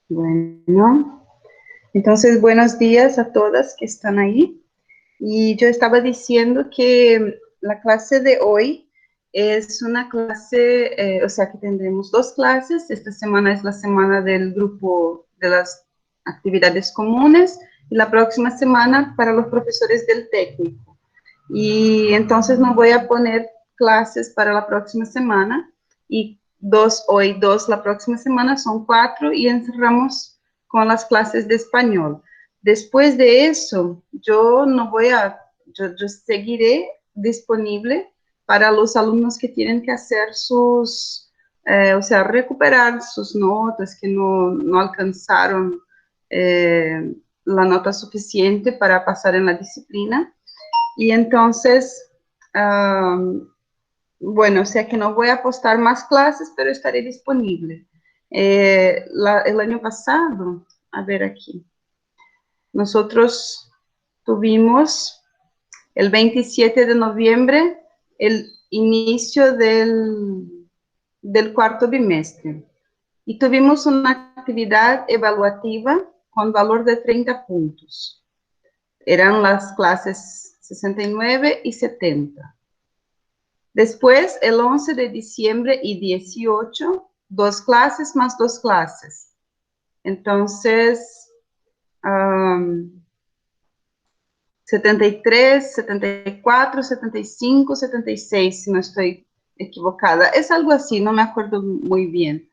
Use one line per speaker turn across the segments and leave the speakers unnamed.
Bueno, entonces buenos días a todas que están ahí. Y yo estaba diciendo que la clase de hoy es una clase, o sea que tendremos dos clases. Esta semana es la semana del grupo de las actividades comunes y la próxima semana para los profesores del técnico. Y entonces no voy a poner clases para la próxima semana y dos hoy, dos la próxima semana, son 4 y encerramos con las clases de español. Después de eso, yo no voy a, yo seguiré disponible para los alumnos que tienen que hacer sus, o sea, recuperar sus notas que no alcanzaron la nota suficiente para pasar en la disciplina. Y entonces, bueno, o sea que no voy a postar más clases, pero estaré disponible. El año pasado, a ver aquí, nosotros tuvimos el 27 de noviembre el inicio del cuarto bimestre y tuvimos una actividad evaluativa con valor de 30 puntos. Eran las clases 69 y 70. Después, el 11 de diciembre y 18, dos clases más dos clases. Entonces, 73, 74, 75, 76, si no estoy equivocada. Es algo así, no me acuerdo muy bien.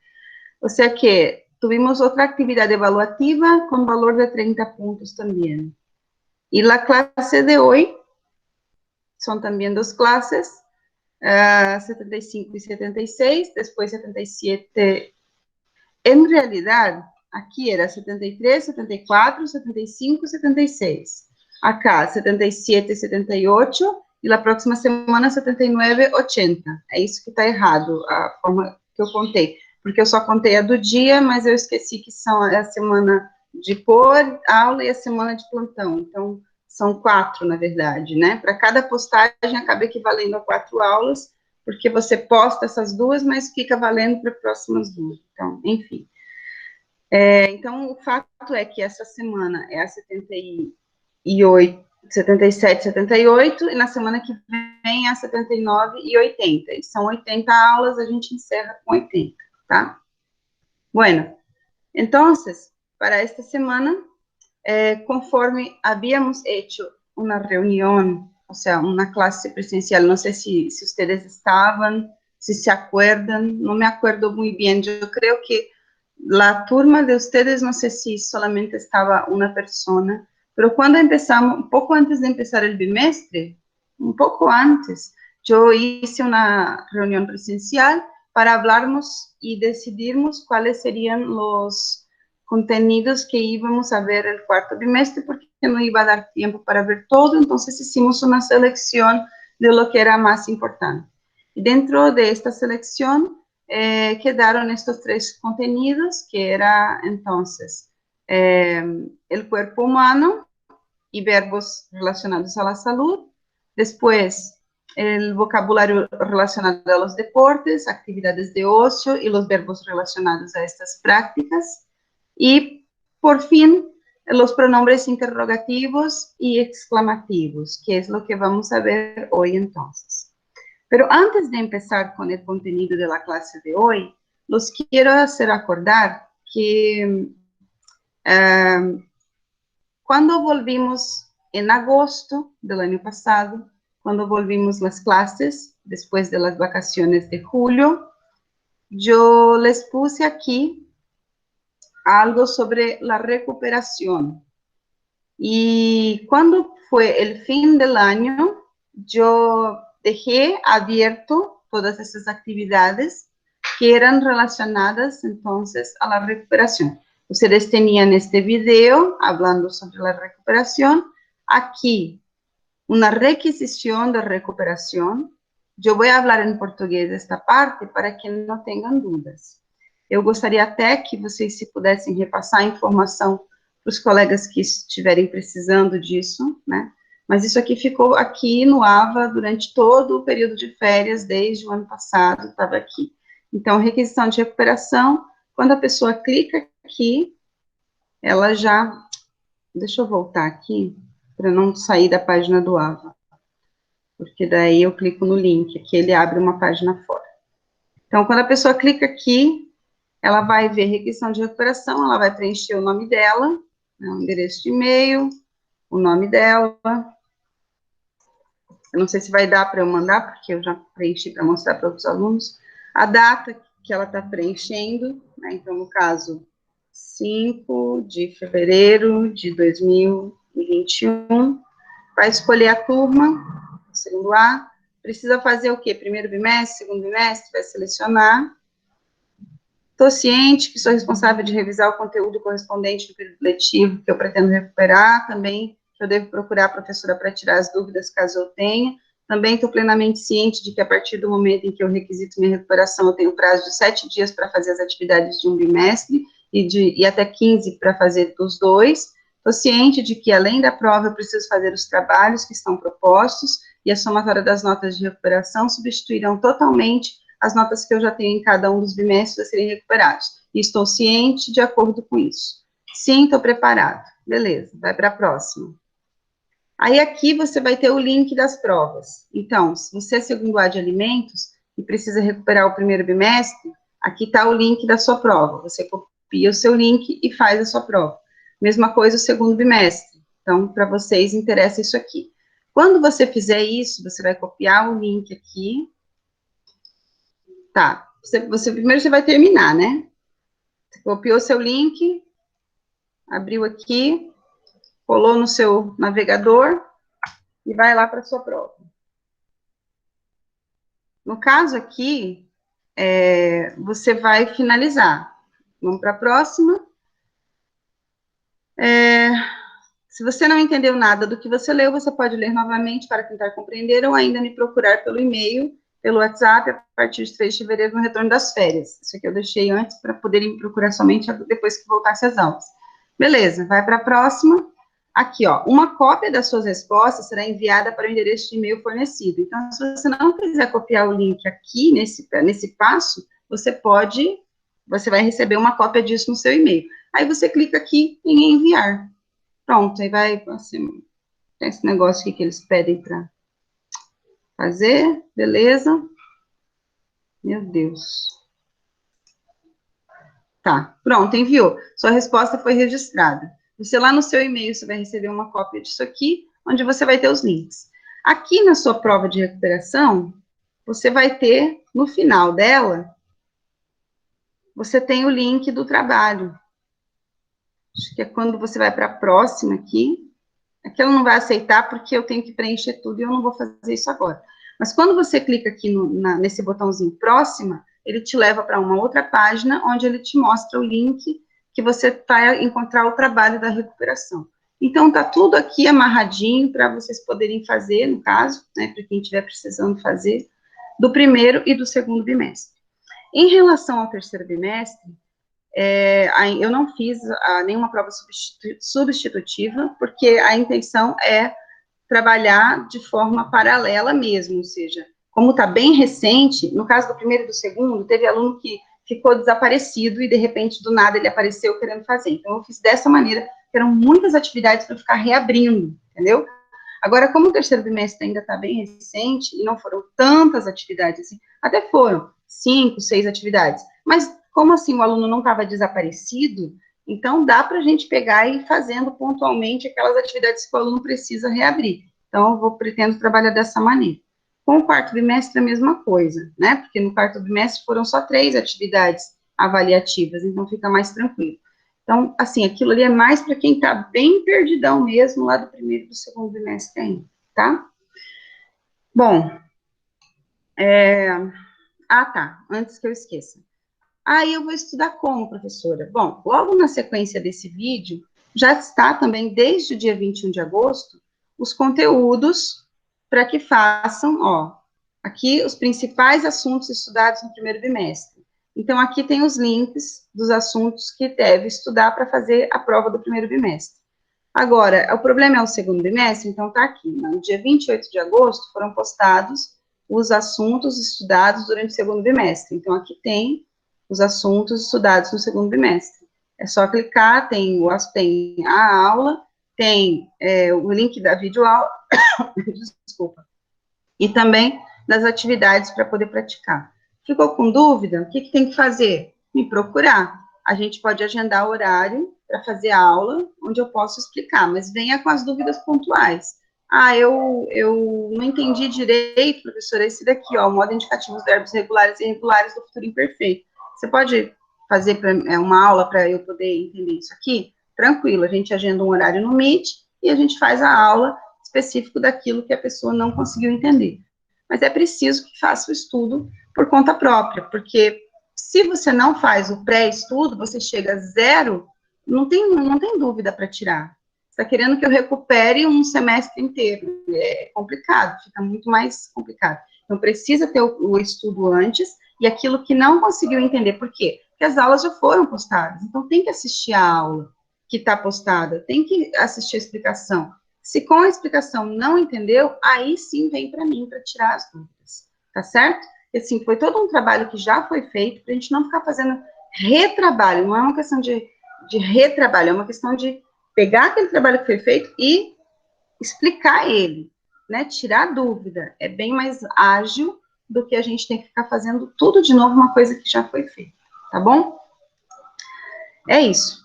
O sea que tuvimos otra actividad evaluativa con valor de 30 puntos también. Y la clase de hoy son también dos clases, 75 y 76, después 77. En realidad, aquí era 73, 74, 75, 76. Acá, 77, 78. E la próxima semana, 79, 80. É isso que está errado, a forma que eu contei. Porque eu só contei a do dia, mas eu esqueci que é a semana de pôr aula e a semana de plantão. Então, são 4, na verdade, né? Para cada postagem, acaba equivalendo a 4 aulas, porque você posta essas duas, mas fica valendo para as próximas duas. Então, enfim. Então, o fato é que essa semana é a 78, 77, 78, e na semana que vem é a 79 e 80. E são 80 aulas, a gente encerra com 80, tá? Bueno, entonces, para esta semana, conforme habíamos hecho una reunión, o sea, una clase presencial, no sé si ustedes estaban, si se acuerdan, no me acuerdo muy bien, yo creo que la turma de ustedes, no sé si solamente estaba una persona, pero cuando empezamos, un poco antes de empezar el bimestre, un poco antes, yo hice una reunión presencial para hablarnos y decidirnos cuáles serían los contenidos que íbamos a ver el cuarto bimestre, porque no iba a dar tiempo para ver todo, entonces hicimos una selección de lo que era más importante. Y dentro de esta selección, quedaron estos 3 contenidos, que era entonces el cuerpo humano y verbos relacionados a la salud, después el vocabulario relacionado a los deportes, actividades de ocio y los verbos relacionados a estas prácticas, y por fin los pronombres interrogativos y exclamativos, que es lo que vamos a ver hoy entonces. Pero antes de empezar con el contenido de la clase de hoy, los quiero hacer acordar que cuando volvimos en agosto del año pasado, cuando volvimos las clases después de las vacaciones de julio, yo les puse aquí algo sobre la recuperación. Y cuando fue el fin del año, yo dejé abierto todas esas actividades que eran relacionadas entonces a la recuperación. Ustedes tenían este video hablando sobre la recuperación. Aquí, una requisición de recuperación. Yo voy a hablar en portugués esta parte para que não tenham dúvidas. Eu gostaria até que vocês se pudessem repassar a informação para os colegas que estiverem precisando disso, né? Mas isso aqui ficou aqui no AVA durante todo o período de férias, desde o ano passado, estava aqui. Então, requisição de recuperação, quando a pessoa clica aqui, ela já... Deixa eu voltar aqui, para não sair da página do AVA, porque daí eu clico no link, aqui ele abre uma página fora. Então, quando a pessoa clica aqui, ela vai ver requisição de recuperação, ela vai preencher o nome dela, né, o endereço de e-mail, o nome dela. Eu não sei se vai dar para eu mandar, porque eu já preenchi para mostrar para outros alunos. A data que ela está preenchendo, né, então, no caso, 5 de fevereiro de 2021, vai escolher a turma, segundo A, precisa fazer o quê? Primeiro bimestre, segundo bimestre, vai selecionar. Estou ciente que sou responsável de revisar o conteúdo correspondente do período letivo que eu pretendo recuperar, também que eu devo procurar a professora para tirar as dúvidas caso eu tenha. Também estou plenamente ciente de que a partir do momento em que eu requisito minha recuperação, eu tenho prazo de 7 dias para fazer as atividades de um bimestre e até 15 para fazer dos dois. Estou ciente de que, além da prova, eu preciso fazer os trabalhos que estão propostos e a somatória das notas de recuperação substituirão totalmente as notas que eu já tenho em cada um dos bimestres a serem recuperados. E estou ciente de acordo com isso. Sim, estou preparado. Beleza, vai para a próxima. Aí aqui você vai ter o link das provas. Então, se você é segundo A de alimentos e precisa recuperar o primeiro bimestre, aqui está o link da sua prova. Você copia o seu link e faz a sua prova. Mesma coisa o segundo bimestre. Então, para vocês interessa isso aqui. Quando você fizer isso, você vai copiar o link aqui. Tá, primeiro você vai terminar, né? Você copiou seu link, abriu aqui, colou no seu navegador e vai lá para a sua prova. No caso aqui, você vai finalizar. Vamos para a próxima. Se você não entendeu nada do que você leu, você pode ler novamente para tentar compreender ou ainda me procurar pelo e-mail, pelo WhatsApp, a partir de 3 de fevereiro, no retorno das férias. Isso aqui eu deixei antes para poderem me procurar somente depois que voltasse às aulas. Beleza, vai para a próxima. Aqui, ó, uma cópia das suas respostas será enviada para o endereço de e-mail fornecido. Então, se você não quiser copiar o link aqui, nesse passo, você vai receber uma cópia disso no seu e-mail. Aí você clica aqui em enviar. Pronto, aí vai, assim, tem esse negócio aqui que eles pedem para fazer, beleza? Meu Deus. Tá, pronto, enviou. Sua resposta foi registrada. Você lá no seu e-mail, você vai receber uma cópia disso aqui, onde você vai ter os links. Aqui na sua prova de recuperação, você vai ter, no final dela, você tem o link do trabalho. Acho que é quando você vai para a próxima aqui. Aqui ela não vai aceitar porque eu tenho que preencher tudo e eu não vou fazer isso agora. Mas quando você clica aqui nesse botãozinho próxima, ele te leva para uma outra página, onde ele te mostra o link que você vai encontrar o trabalho da recuperação. Então, tá tudo aqui amarradinho para vocês poderem fazer, no caso, né, para quem estiver precisando fazer, do primeiro e do segundo bimestre. Em relação ao terceiro bimestre, eu não fiz nenhuma prova substitutiva, porque a intenção é trabalhar de forma paralela mesmo, ou seja, como está bem recente, no caso do primeiro e do segundo, teve aluno que ficou desaparecido e, de repente, do nada, ele apareceu querendo fazer. Então, eu fiz dessa maneira, que eram muitas atividades para ficar reabrindo, entendeu? Agora, como o terceiro bimestre ainda está bem recente, e não foram tantas atividades assim, até foram 5, 6 atividades, mas como assim o aluno não estava desaparecido, então dá para a gente pegar e ir fazendo pontualmente aquelas atividades que o aluno precisa reabrir. Então, eu pretendo trabalhar dessa maneira. Com o quarto bimestre, a mesma coisa, né? Porque no quarto bimestre foram só 3 atividades avaliativas, então fica mais tranquilo. Então, assim, aquilo ali é mais para quem está bem perdidão mesmo, lá do primeiro e do segundo bimestre ainda, tá? Bom, tá, antes que eu esqueça. Aí eu vou estudar como, professora? Bom, logo na sequência desse vídeo, já está também, desde o dia 21 de agosto, os conteúdos para que façam, ó, aqui os principais assuntos estudados no primeiro bimestre. Então, aqui tem os links dos assuntos que deve estudar para fazer a prova do primeiro bimestre. Agora, o problema é o segundo bimestre, então tá aqui. No dia 28 de agosto foram postados os assuntos estudados durante o segundo bimestre. Então, aqui tem os assuntos estudados no segundo bimestre. É só clicar, tem a aula, tem o link da videoaula, desculpa, e também das atividades para poder praticar. Ficou com dúvida? O que tem que fazer? Me procurar. A gente pode agendar horário para fazer a aula, onde eu posso explicar, mas venha com as dúvidas pontuais. Ah, eu não entendi direito, professora, esse daqui, ó, o modo indicativo dos verbos regulares e irregulares do futuro imperfeito. Você pode fazer uma aula para eu poder entender isso aqui? Tranquilo, a gente agenda um horário no Meet e a gente faz a aula específico daquilo que a pessoa não conseguiu entender. Mas é preciso que faça o estudo por conta própria, porque se você não faz o pré-estudo, você chega a zero, não tem dúvida para tirar. Você está querendo que eu recupere um semestre inteiro. É complicado, fica muito mais complicado. Então, precisa ter o estudo antes, e aquilo que não conseguiu entender. Por quê? Porque as aulas já foram postadas. Então, tem que assistir a aula que está postada, tem que assistir a explicação. Se com a explicação não entendeu, aí sim vem para mim para tirar as dúvidas. Tá certo? E assim, foi todo um trabalho que já foi feito, para a gente não ficar fazendo retrabalho. Não é uma questão de retrabalho, é uma questão de pegar aquele trabalho que foi feito e explicar ele, né? Tirar dúvida. É bem mais ágil do que a gente tem que ficar fazendo tudo de novo, uma coisa que já foi feita, tá bom? É isso.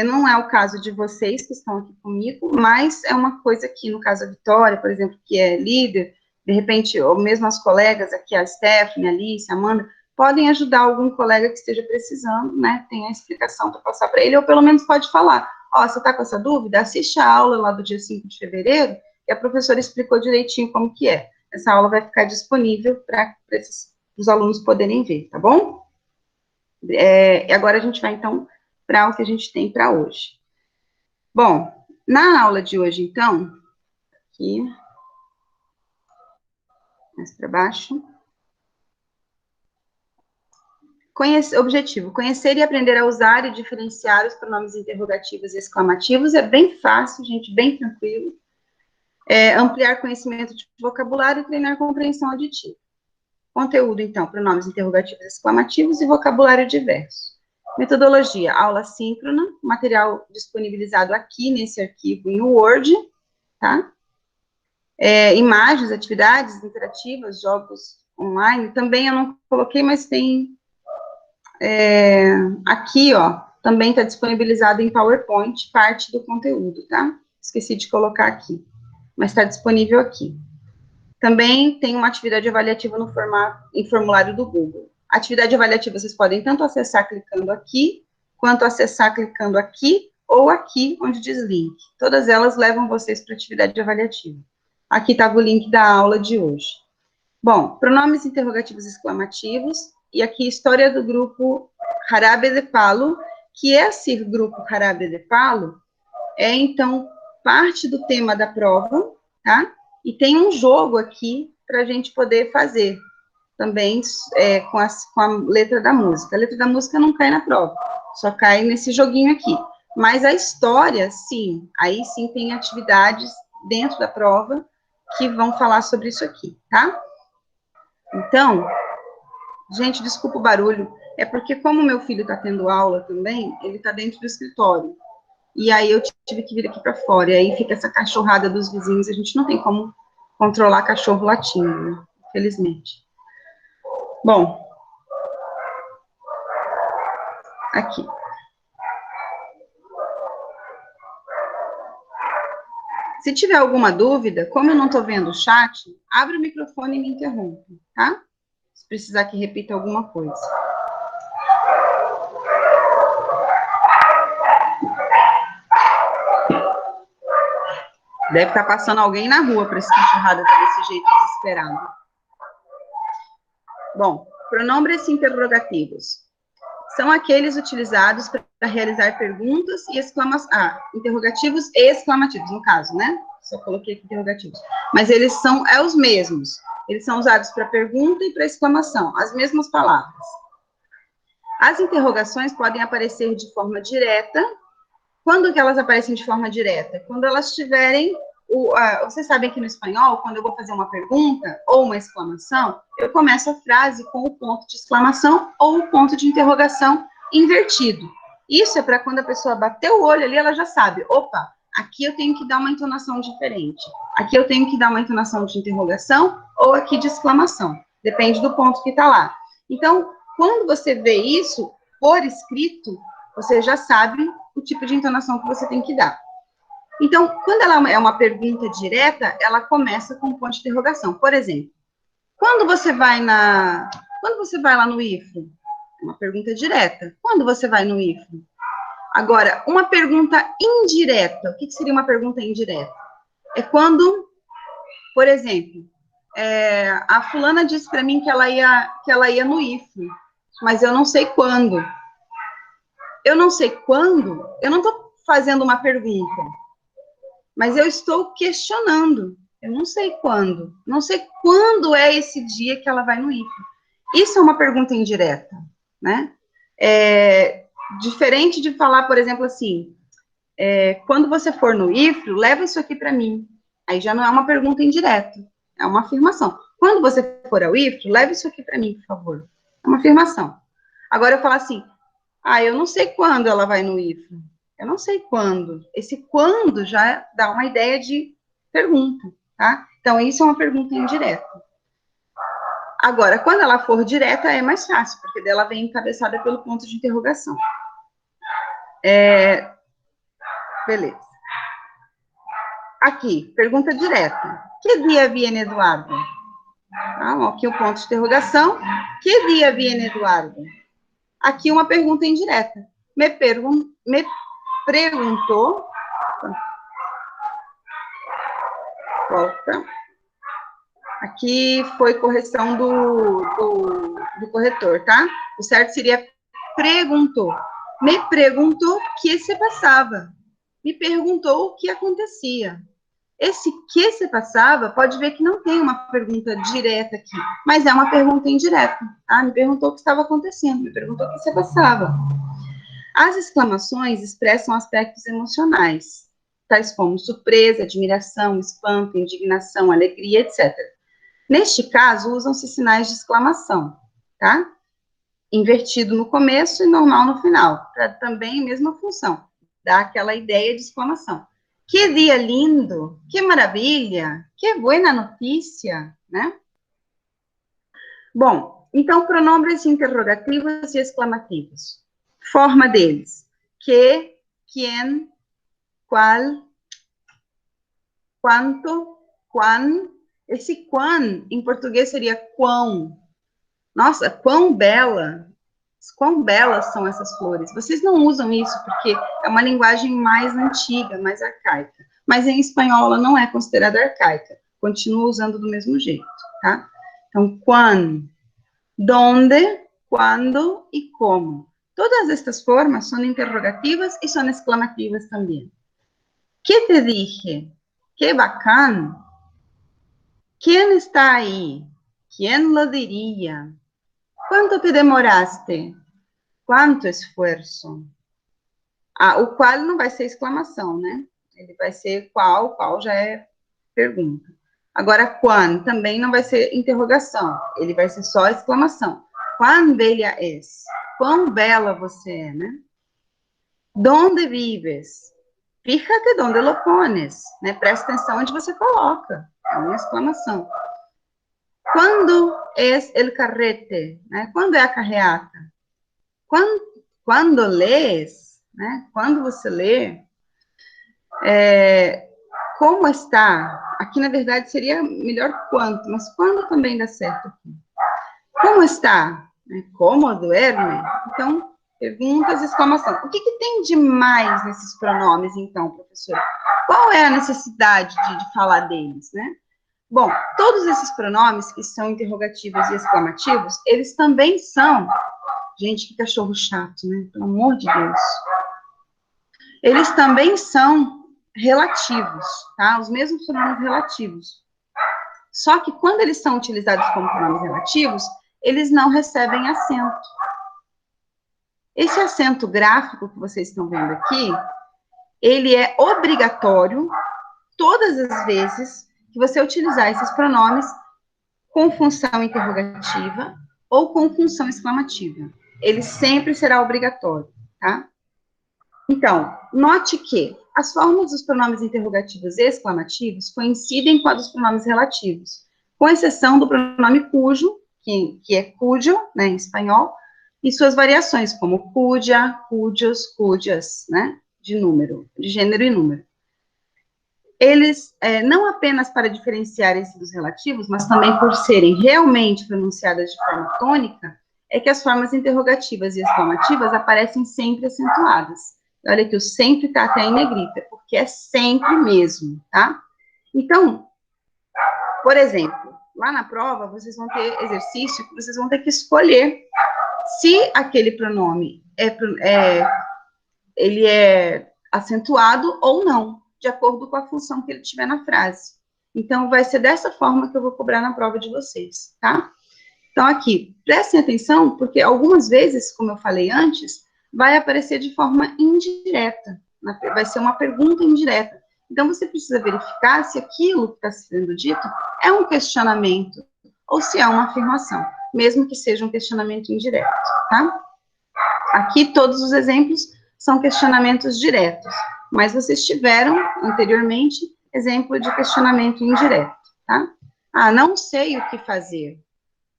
Não é o caso de vocês que estão aqui comigo, mas é uma coisa que, no caso da Vitória, por exemplo, que é líder, de repente, ou mesmo as colegas aqui, a Stephanie, a Alice, a Amanda, podem ajudar algum colega que esteja precisando, né? Tem a explicação para passar para ele, ou pelo menos pode falar, ó, você está com essa dúvida? Assiste a aula lá do dia 5 de fevereiro, e a professora explicou direitinho como que é. Essa aula vai ficar disponível para os alunos poderem ver, tá bom? E agora a gente vai, então, para o que a gente tem para hoje. Bom, na aula de hoje, então, aqui, mais para baixo, objetivo, conhecer e aprender a usar e diferenciar os pronomes interrogativos e exclamativos, é bem fácil, gente, bem tranquilo. Ampliar conhecimento de vocabulário e treinar a compreensão auditiva. Conteúdo, então, pronomes interrogativos e exclamativos e vocabulário diverso. Metodologia, aula síncrona, material disponibilizado aqui nesse arquivo em Word, tá? Imagens, atividades interativas, jogos online, também eu não coloquei, mas tem aqui, ó, também está disponibilizado em PowerPoint, parte do conteúdo, tá? Esqueci de colocar aqui, mas está disponível aqui. Também tem uma atividade avaliativa em formulário do Google. Atividade avaliativa vocês podem tanto acessar clicando aqui, quanto acessar clicando aqui, ou aqui, onde diz link. Todas elas levam vocês para a atividade avaliativa. Aqui estava o link da aula de hoje. Bom, pronomes interrogativos exclamativos, e aqui história do grupo Jarabe de Palo, que esse grupo Jarabe de Palo então, parte do tema da prova, tá? E tem um jogo aqui para a gente poder fazer também com a letra da música. A letra da música não cai na prova, só cai nesse joguinho aqui. Mas a história, sim, aí sim tem atividades dentro da prova que vão falar sobre isso aqui, tá? Então, gente, desculpa o barulho, é porque como meu filho está tendo aula também, ele está dentro do escritório. E aí eu tive que vir aqui para fora, e aí fica essa cachorrada dos vizinhos, a gente não tem como controlar cachorro latindo, né? Infelizmente. Bom, aqui. Se tiver alguma dúvida, como eu não estou vendo o chat, abre o microfone e me interrompe, tá? Se precisar que repita alguma coisa. Deve estar passando alguém na rua para esse cachorrada estar desse jeito desesperado. Bom, pronomes interrogativos. São aqueles utilizados para realizar perguntas e exclamações. Interrogativos e exclamativos, no caso, né? Só coloquei aqui interrogativos. Mas eles são os mesmos. Eles são usados para pergunta e para exclamação, as mesmas palavras. As interrogações podem aparecer de forma direta. Quando que elas aparecem de forma direta? Quando elas tiverem... vocês sabem que no espanhol, quando eu vou fazer uma pergunta ou uma exclamação, eu começo a frase com o ponto de exclamação ou o ponto de interrogação invertido. Isso é para quando a pessoa bater o olho ali, ela já sabe, opa, aqui eu tenho que dar uma entonação diferente. Aqui eu tenho que dar uma entonação de interrogação ou aqui de exclamação. Depende do ponto que está lá. Então, quando você vê isso por escrito, você já sabe o tipo de entonação que você tem que dar. Então, quando ela é uma pergunta direta, ela começa com um ponto de interrogação. Por exemplo, quando você vai lá no IFRO? Uma pergunta direta. Quando você vai no IFRO? Agora, uma pergunta indireta. O que seria uma pergunta indireta? É quando, por exemplo, a fulana disse para mim que ela ia no IFRO, mas eu não sei quando. Eu não sei quando, eu não estou fazendo uma pergunta, mas eu estou questionando. Eu não sei quando. Não sei quando é esse dia que ela vai no IFRO. Isso é uma pergunta indireta, né? Diferente de falar, por exemplo, assim, quando você for no IFRO, leva isso aqui para mim. Aí já não é uma pergunta indireta, é uma afirmação. Quando você for ao IFRO, leve isso aqui para mim, por favor. É uma afirmação. Agora eu falo assim, eu não sei quando ela vai no IFRO. Eu não sei quando. Esse quando já dá uma ideia de pergunta, tá? Então, isso é uma pergunta indireta. Agora, quando ela for direta, é mais fácil, porque dela vem encabeçada pelo ponto de interrogação. Beleza. Aqui, pergunta direta. Que dia viene Eduardo? Aqui o ponto de interrogação. Que dia viene Eduardo? Aqui uma pergunta indireta. Me perguntou. Volta. Aqui foi correção do corretor, tá? O certo seria perguntou. Me perguntou o que se passava. Me perguntou o que acontecia. Esse que se passava, pode ver que não tem uma pergunta direta aqui, mas é uma pergunta indireta, tá? Me perguntou o que estava acontecendo, me perguntou o que se passava. As exclamações expressam aspectos emocionais, tais como surpresa, admiração, espanto, indignação, alegria, etc. Neste caso, usam-se sinais de exclamação, tá? Invertido no começo e normal no final, para também a mesma função, dar aquela ideia de exclamação. Que dia lindo, que maravilha, que boa notícia, né? Bom, então, pronombres interrogativos e exclamativos. Forma deles. Que, quien, qual, quanto, quan. Esse quan, em português, seria quão. Nossa, quão belas são essas flores. Vocês não usam isso porque é uma linguagem mais antiga, mais arcaica. Mas em espanhol ela não é considerada arcaica. Continua usando do mesmo jeito, tá? Então, quando, donde, quando e como. Todas estas formas são interrogativas e são exclamativas também. Que te dije? Que bacán. Quem está aí? Quem lo diria? Quanto te demoraste? Quanto esforço? O qual não vai ser exclamação, né? Ele vai ser qual já é pergunta. Agora, quando também não vai ser interrogação, ele vai ser só exclamação. Quão bella és? Quão bela você é, né? Donde vives? Fíjate donde lo pones, né? Presta atenção onde você coloca. É uma exclamação. Quando es el carrete? Né? Quando é a carreata? Quando lês, né? Quando você lê, como está? Aqui, na verdade, seria melhor quanto, mas quando também dá certo aqui. Como está? Como duerme? Então, perguntas, exclamação. O que tem de mais nesses pronomes, então, professora? Qual é a necessidade de falar deles, né? Bom, todos esses pronomes que são interrogativos e exclamativos, eles também são... Gente, que cachorro chato, né? Pelo amor de Deus. Eles também são relativos, tá? Os mesmos pronomes relativos. Só que quando eles são utilizados como pronomes relativos, eles não recebem acento. Esse acento gráfico que vocês estão vendo aqui, ele é obrigatório todas as vezes que você utilizar esses pronomes com função interrogativa ou com função exclamativa. Ele sempre será obrigatório, tá? Então, note que as formas dos pronomes interrogativos e exclamativos coincidem com a dos pronomes relativos, com exceção do pronome cujo, que é cujo, né, em espanhol, e suas variações, como cuja, cujos, cujas, né, de número, de gênero e número. Eles, não apenas para diferenciarem-se dos relativos, mas também por serem realmente pronunciadas de forma tônica, é que as formas interrogativas e exclamativas aparecem sempre acentuadas. Olha que o sempre está até em negrita, porque é sempre mesmo, tá? Então, por exemplo, lá na prova, vocês vão ter exercício que vocês vão ter que escolher se aquele pronome ele é acentuado ou não, de acordo com a função que ele tiver na frase. Então, vai ser dessa forma que eu vou cobrar na prova de vocês, tá? Então, aqui, prestem atenção, porque algumas vezes, como eu falei antes, vai aparecer de forma indireta, vai ser uma pergunta indireta. Então, você precisa verificar se aquilo que está sendo dito é um questionamento ou se é uma afirmação, mesmo que seja um questionamento indireto, tá? Aqui, todos os exemplos são questionamentos diretos, mas vocês tiveram, anteriormente, exemplo de questionamento indireto, tá? Ah, não sei o que fazer.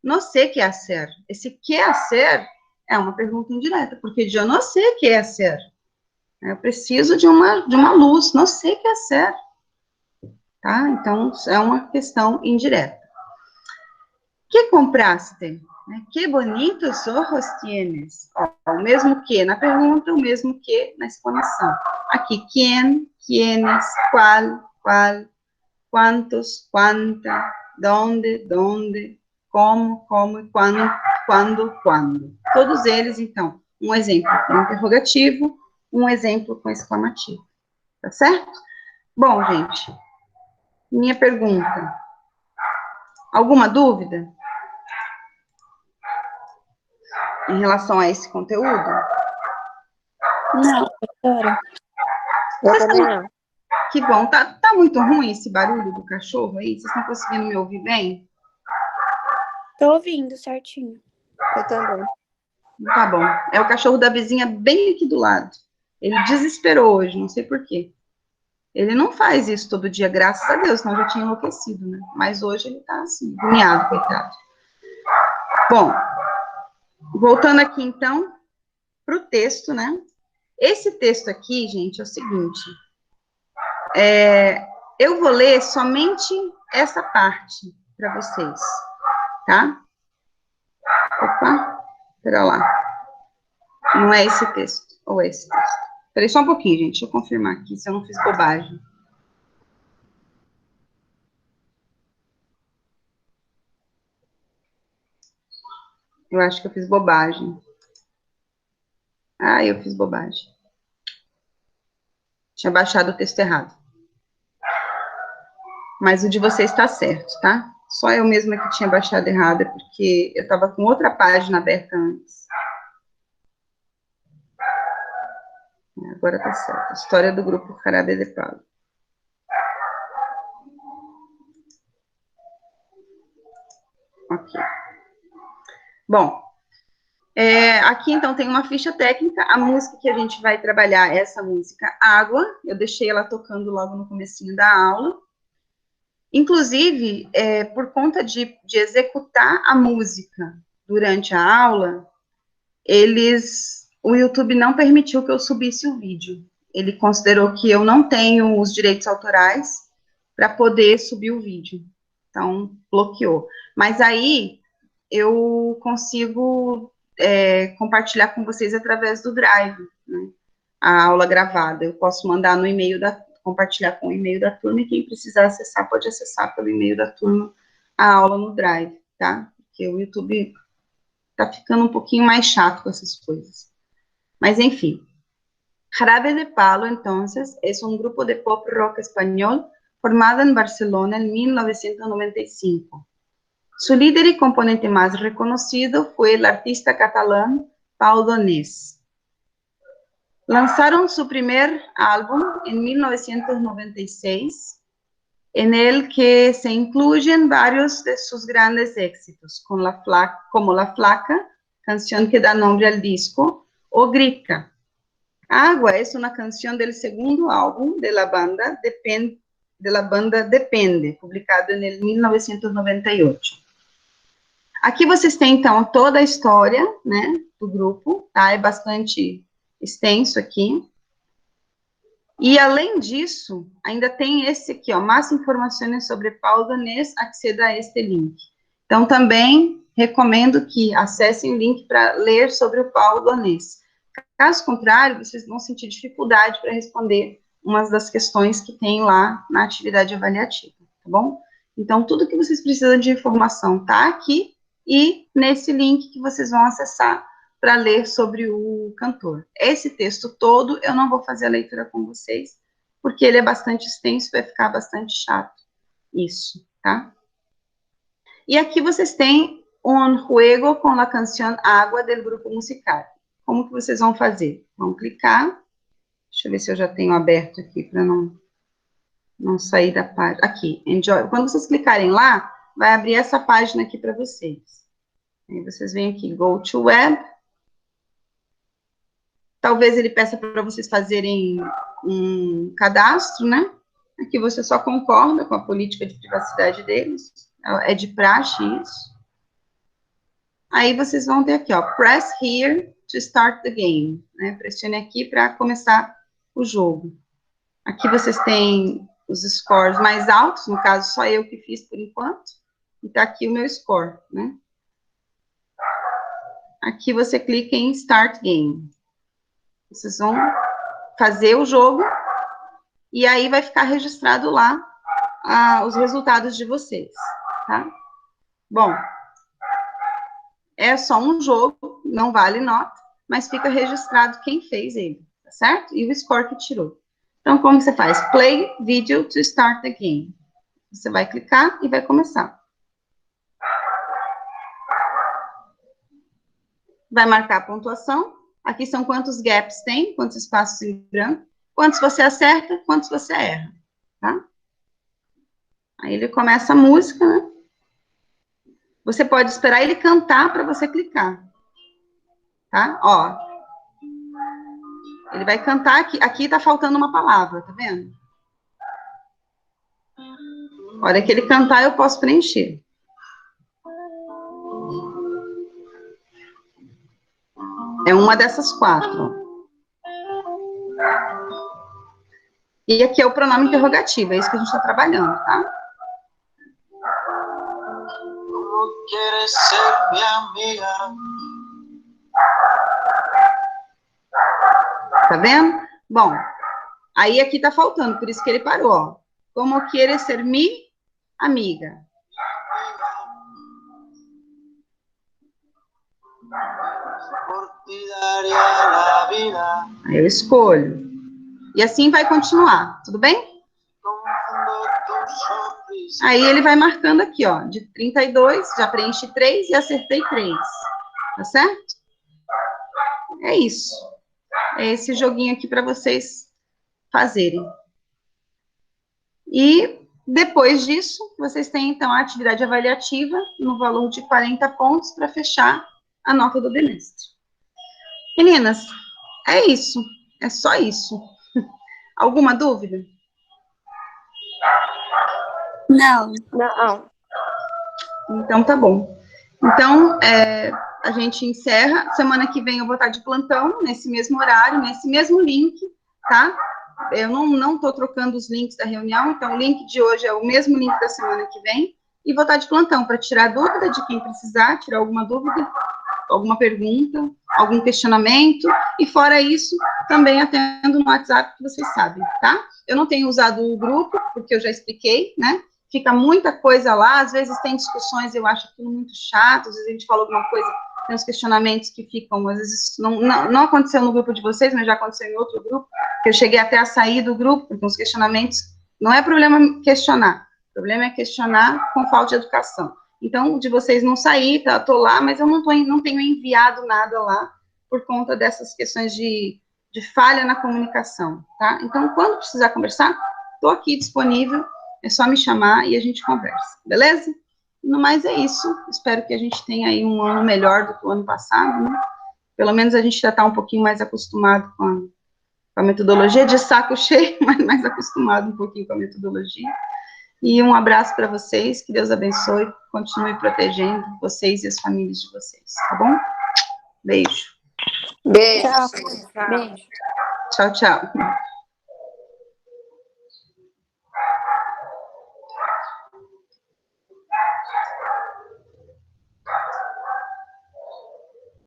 Não sei o que hacer. Esse que hacer é uma pergunta indireta, porque eu não sei o que hacer. Eu preciso de uma luz, não sei o que hacer. Tá? Então, é uma questão indireta. Que compraste? Que bonitos ojos tienes. O mesmo que na pergunta, o mesmo que na exclamação. Aqui, quem, quienes, qual, quantos, quanta, donde, como, e quando. Todos eles, então, um exemplo com interrogativo, um exemplo com exclamativo. Tá certo? Bom, gente, minha pergunta. Alguma dúvida em relação a esse conteúdo?
Não, doutora. Eu também não.
Que bom. Tá muito ruim esse barulho do cachorro aí? Vocês estão conseguindo me ouvir bem?
Tô ouvindo certinho. Eu também.
Tá bom. É o cachorro da vizinha bem aqui do lado. Ele desesperou hoje, não sei por quê. Ele não faz isso todo dia, graças a Deus, senão já tinha enlouquecido, né? Mas hoje ele tá assim, agoniado, coitado. Bom, voltando aqui então pro texto, né? Esse texto aqui, gente, é o seguinte. Eu vou ler somente essa parte para vocês, tá? Opa, pera lá. Não é esse texto, ou é esse texto. Peraí só um pouquinho, gente, deixa eu confirmar aqui se eu não fiz bobagem. Eu acho que eu fiz bobagem. Ah, eu fiz bobagem. Tinha baixado o texto errado. Mas o de vocês está certo, tá? Só eu mesma que tinha baixado errado, porque eu estava com outra página aberta antes. Agora tá certo. História do grupo Jarabe de Palo. Ok. Bom, aqui então tem uma ficha técnica. A música que a gente vai trabalhar é essa música Água. Eu deixei ela tocando logo no comecinho da aula. Inclusive, por conta de executar a música durante a aula, o YouTube não permitiu que eu subisse o vídeo. Ele considerou que eu não tenho os direitos autorais para poder subir o vídeo. Então, bloqueou. Mas aí, eu consigo compartilhar com vocês através do Drive, né? A aula gravada. Eu posso mandar no e-mail compartilhar com o e-mail da turma, e quem precisar acessar, pode acessar pelo e-mail da turma a aula no Drive, tá? Porque o YouTube tá ficando um pouquinho mais chato com essas coisas. Mas, enfim. Jarabe de Palo, entonces, es un grupo de pop rock español formado en Barcelona en 1995. Su líder y componente más reconocido fue el artista catalán Pau Donés. Lanzaron su primer álbum en 1996, en el que se incluyen varios de sus grandes éxitos, como La Flaca, canción que da nombre al disco, o Gritka. Água é uma canção do segundo álbum de la banda Depende, publicado em 1998. Aqui vocês têm, então, toda a história, né, do grupo, tá? É bastante extenso aqui. E, além disso, ainda tem esse aqui, ó, mais informações sobre Paulo Donés, acceda a este link. Então, também recomendo que acessem o link para ler sobre o Paulo Donés. Caso contrário, vocês vão sentir dificuldade para responder umas das questões que tem lá na atividade avaliativa, tá bom? Então, tudo que vocês precisam de informação tá aqui e nesse link que vocês vão acessar para ler sobre o cantor. Esse texto todo eu não vou fazer a leitura com vocês, porque ele é bastante extenso, vai ficar bastante chato. Isso, tá? E aqui vocês têm um juego com a canção Água do grupo musical. Como que vocês vão fazer? Vão clicar. Deixa eu ver se eu já tenho aberto aqui para não sair da página. Aqui, enjoy. Quando vocês clicarem lá, vai abrir essa página aqui para vocês. Aí vocês vêm aqui, go to web. Talvez ele peça para vocês fazerem um cadastro, né? Aqui você só concorda com a política de privacidade deles. É de praxe isso. Aí vocês vão ter aqui, ó, press here to start the game, né? Pressione aqui para começar o jogo. Aqui vocês têm os scores mais altos, no caso só eu que fiz por enquanto, e tá aqui o meu score, né? Aqui você clica em start game. Vocês vão fazer o jogo e aí vai ficar registrado lá os resultados de vocês, tá? Bom, é só um jogo, não vale nota, mas fica registrado quem fez ele, tá certo? E o score que tirou. Então, como você faz? Play video to start the game. Você vai clicar e vai começar. Vai marcar a pontuação. Aqui são quantos gaps tem, quantos espaços em branco, quantos você acerta, quantos você erra, tá? Aí ele começa a música, né? Você pode esperar ele cantar para você clicar, tá? Ó, ele vai cantar aqui. Aqui tá faltando uma palavra, tá vendo? A hora que ele cantar, eu posso preencher. É uma dessas 4. E aqui é o pronome interrogativo, é isso que a gente está trabalhando, tá? Queres ser minha amiga? Tá vendo? Bom, aí aqui tá faltando, por isso que ele parou, ó. Como queres ser mi amiga? Aí eu escolho. E assim vai continuar, tudo bem? Aí ele vai marcando aqui, ó, de 32, já preenchi 3 e acertei 3, tá certo? É isso. É esse joguinho aqui para vocês fazerem. E depois disso, vocês têm, então, a atividade avaliativa no valor de 40 pontos para fechar a nota do bimestre. Meninas, é isso. É só isso. Alguma dúvida?
Não.
Então, tá bom. Então, a gente encerra. Semana que vem eu vou estar de plantão, nesse mesmo horário, nesse mesmo link, tá? Eu não estou trocando os links da reunião, então o link de hoje é o mesmo link da semana que vem, e vou estar de plantão para tirar dúvida de quem precisar, tirar alguma dúvida, alguma pergunta, algum questionamento, e fora isso, também atendo no WhatsApp, que vocês sabem, tá? Eu não tenho usado o grupo, porque eu já expliquei, né? Fica muita coisa lá, às vezes tem discussões, eu acho aquilo muito chato, às vezes a gente fala alguma coisa, tem uns questionamentos que ficam, às vezes, não aconteceu no grupo de vocês, mas já aconteceu em outro grupo, que eu cheguei até a sair do grupo, porque uns questionamentos, não é problema questionar, o problema é questionar com falta de educação. Então, de vocês não sair, tá, tô lá, mas eu não tenho enviado nada lá, por conta dessas questões de falha na comunicação, tá? Então, quando precisar conversar, tô aqui disponível, é só me chamar e a gente conversa, beleza? No mais é isso, espero que a gente tenha aí um ano melhor do que o ano passado, né? Pelo menos a gente já está um pouquinho mais acostumado com a metodologia, de saco cheio, mas mais acostumado um pouquinho com a metodologia. E um abraço para vocês, que Deus abençoe, continue protegendo vocês e as famílias de vocês, tá bom? Beijo.
Beijo.
Tchau.
Beijo.
Tchau, tchau.